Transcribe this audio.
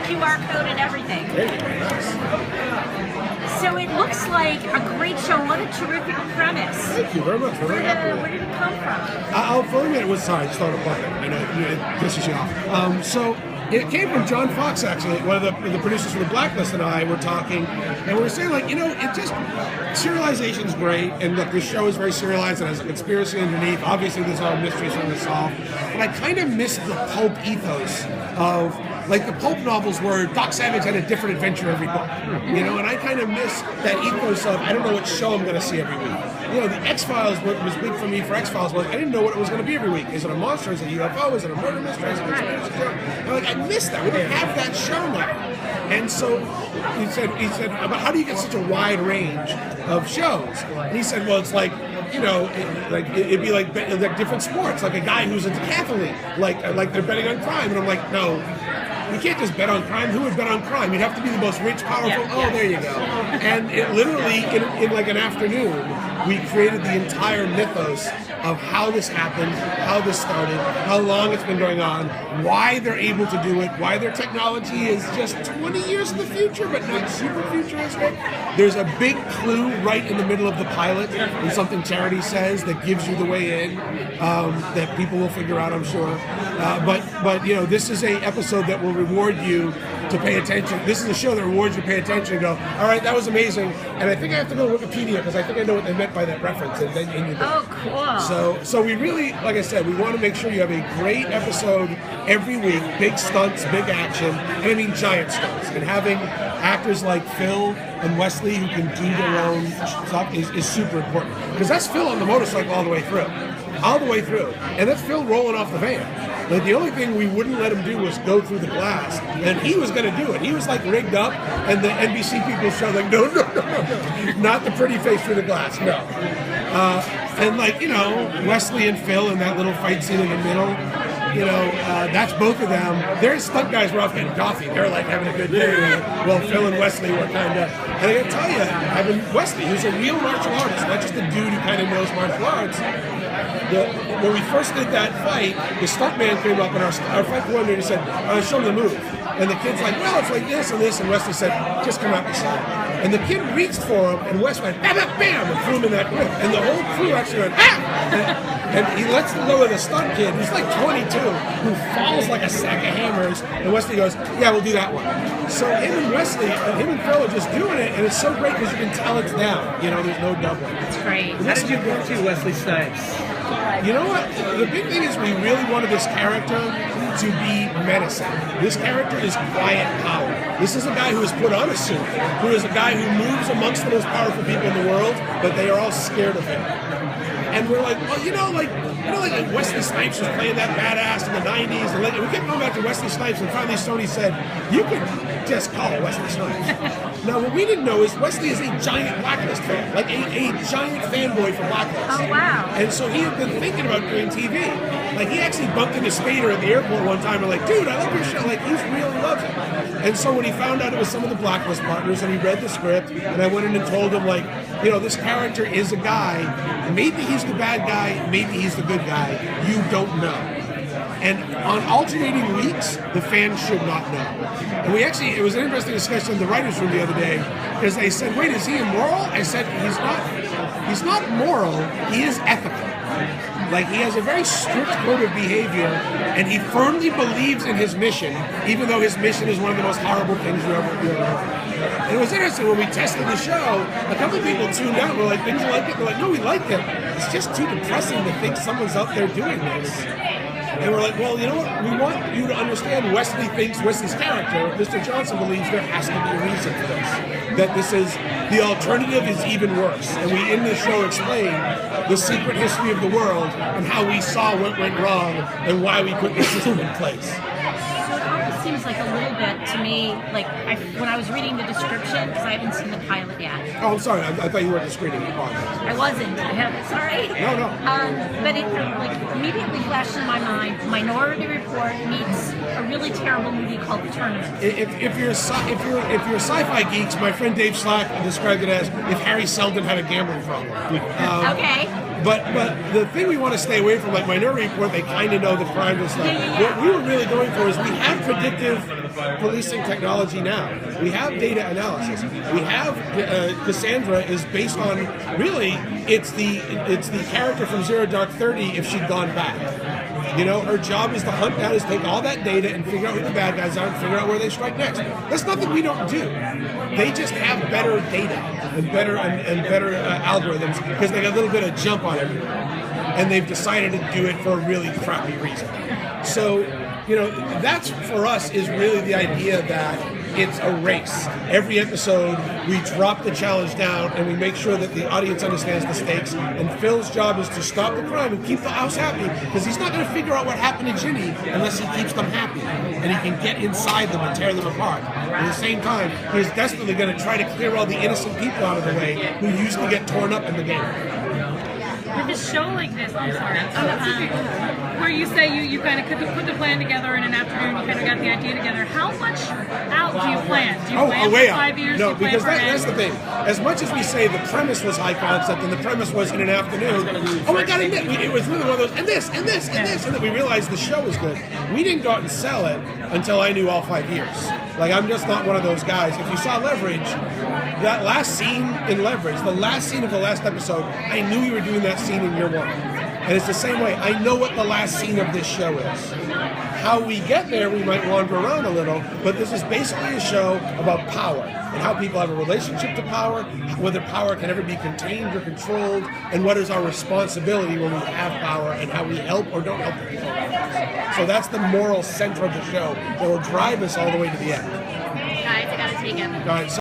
QR code and everything. There you go. Nice. So it looks like a great show. What a terrific premise. Thank you very much. We're very happy with Where did it come from? I'll for a minute. Sorry, I just thought of bucket. I know it pisses you off. So it came from John Fox, actually. One of the producers from The Blacklist and I were talking, and we were saying, like, it just serialization's great, and look, this show is very serialized and has a conspiracy underneath. Obviously, there's all mysteries from the solve, but I kind of miss the pulp ethos of. Like the pulp novels where Doc Savage had a different adventure every book, and I kind of miss that ethos of I don't know what show I'm going to see every week. The X-Files, what was big for me for X-Files was I didn't know what it was going to be every week. Is it a monster? Is it a UFO? Is it a murder mystery? Is it a conspiracy theory? I missed that. We don't have that show now. And so he said, but how do you get such a wide range of shows? And he said, well, it's like, it'd be like different sports, like a guy who's a decathlete, like they're betting on crime. And I'm like, no. You can't just bet on crime. Who would bet on crime? You'd have to be the most rich, powerful. There you go. And it literally, in like an afternoon, we created the entire mythos of how this happened, how this started, how long it's been going on, why they're able to do it, why their technology is just 20 years in the future, but not super futuristic. There's a big clue right in the middle of the pilot, and something Charity says that gives you the way in, that people will figure out, I'm sure. But this is a episode that will reward you to pay attention. This is a show that rewards you to pay attention and go, all right, that was amazing. And I think I have to go to Wikipedia because I think I know what they meant by that reference. And then you Oh, cool. So we really, like I said, we want to make sure you have a great episode every week. Big stunts, big action, and I mean giant stunts. And having actors like Phil and Wesley who can do their own stuff is super important. Because that's Phil on the motorcycle all the way through. And that's Phil rolling off the van. Like the only thing we wouldn't let him do was go through the glass, and he was going to do it. He was like rigged up, and the NBC people showed like, no, not the pretty face through the glass, no. And Wesley and Phil in that little fight scene in the middle, that's both of them. Their stunt guys were off getting coffee. They were like having a good day. Well, Phil and Wesley were kind of, and I got to tell you, having Wesley, who's a real martial artist, not just a dude who kind of knows martial arts. When we first did that fight, the stuntman came up and our fight coordinator said, show me the move. And the kid's like, well, it's like this and this. And Wesley said, just come out and see. And the kid reached for him, and Wes went, bam, bam, bam, and threw him in that grip. And the whole crew actually went, ah! And he lets go of the stunt kid, who's like 22, who falls like a sack of hammers. And Wesley goes, yeah, we'll do that one. So him and Phil are just doing it, and it's so great because you can tell it's down. There's no doubling. It's great. How did you get to Wesley Snipes? You know what? The big thing is we really wanted this character to be menacing. This character is quiet power. This is a guy who is put on a suit, who is a guy who moves amongst the most powerful people in the world, but they are all scared of him. And we're like, well, like Wesley Snipes was playing that badass in the 90s. And we kept going back to Wesley Snipes, and finally Sony said, you could just call it Wesley Snipes. Now, what we didn't know is Wesley is a giant Blacklist fan, like a giant fanboy for Blacklist. Oh, wow. And so he had been thinking about doing TV. Like, he actually bumped into Spader at the airport one time and like, dude, I love your show. Like, he really loves it. And so when he found out it was some of the Blacklist partners and he read the script, and I went in and told him, like, this character is a guy. Maybe he's the bad guy. Maybe he's the good guy. You don't know. And on alternating weeks, the fans should not know. And it was an interesting discussion in the writers' room the other day, because they said, wait, is he immoral? I said, he's not moral, he is ethical. Like, he has a very strict code of behavior, and he firmly believes in his mission, even though his mission is one of the most horrible things you ever do. And it was interesting, when we tested the show, a couple of people tuned out and were like, didn't you like it? They're like, no, we liked it. It's just too depressing to think someone's out there doing this. And we're like, well, you know what? We want you to understand Wesley's character, Mr. Johnson, believes there has to be a reason for this. That the alternative is even worse. And we, in this show, explain the secret history of the world and how we saw what went wrong and why we put this system in place. Seems like a little bit to me, like when I was reading the description, because I haven't seen the pilot yet. Oh, I'm sorry. I thought you were just reading the pilot. I wasn't. Sorry. No. But it immediately flashed in my mind. Minority Report meets a really terrible movie called The Tournament. If you're sci-fi geeks, my friend Dave Slack described it as if Harry Seldon had a gambling problem. Okay. But the thing we want to stay away from, like Minority Report, they kind of know the crimes and stuff. What we were really going for is we have predictive policing technology now. We have data analysis. We have Cassandra is based on really it's the character from Zero Dark 30 if she'd gone back. You know, her job is to hunt down, is take all that data and figure out who the bad guys are and figure out where they strike next. That's nothing we don't do. They just have better data and better algorithms because they got a little bit of jump on it, and they've decided to do it for a really crappy reason. So, you know, that's for us is really the idea that it's a race. Every episode, we drop the challenge down and we make sure that the audience understands the stakes. And Phil's job is to stop the crime and keep the house happy because he's not going to figure out what happened to Ginny unless he keeps them happy. And he can get inside them and tear them apart. At the same time, he's desperately going to try to clear all the innocent people out of the way who used to get torn up in the game. With a show like this, I'm sorry, where you say you kind of put the plan together in an afternoon, you kind of got the idea together. How much out do you plan? Do you plan way for out. 5 years? No, do you plan because for that's the thing. As much as we say the premise was high concept and the premise was in an afternoon, oh my God, it was really one of those, and this, and this, and this, and then we realized the show was good. We didn't go out and sell it until I knew all 5 years. Like, I'm just not one of those guys. If you saw Leverage, that last scene in Leverage, the last scene of the last episode, I knew we were doing that scene in year one. And it's the same way. I know what the last scene of this show is. How we get there, we might wander around a little, but this is basically a show about power and how people have a relationship to power, whether power can ever be contained or controlled, and what is our responsibility when we have power and how we help or don't help the people around us. So that's the moral center of the show that will drive us all the way to the end. Guys, I gotta take it. All right. So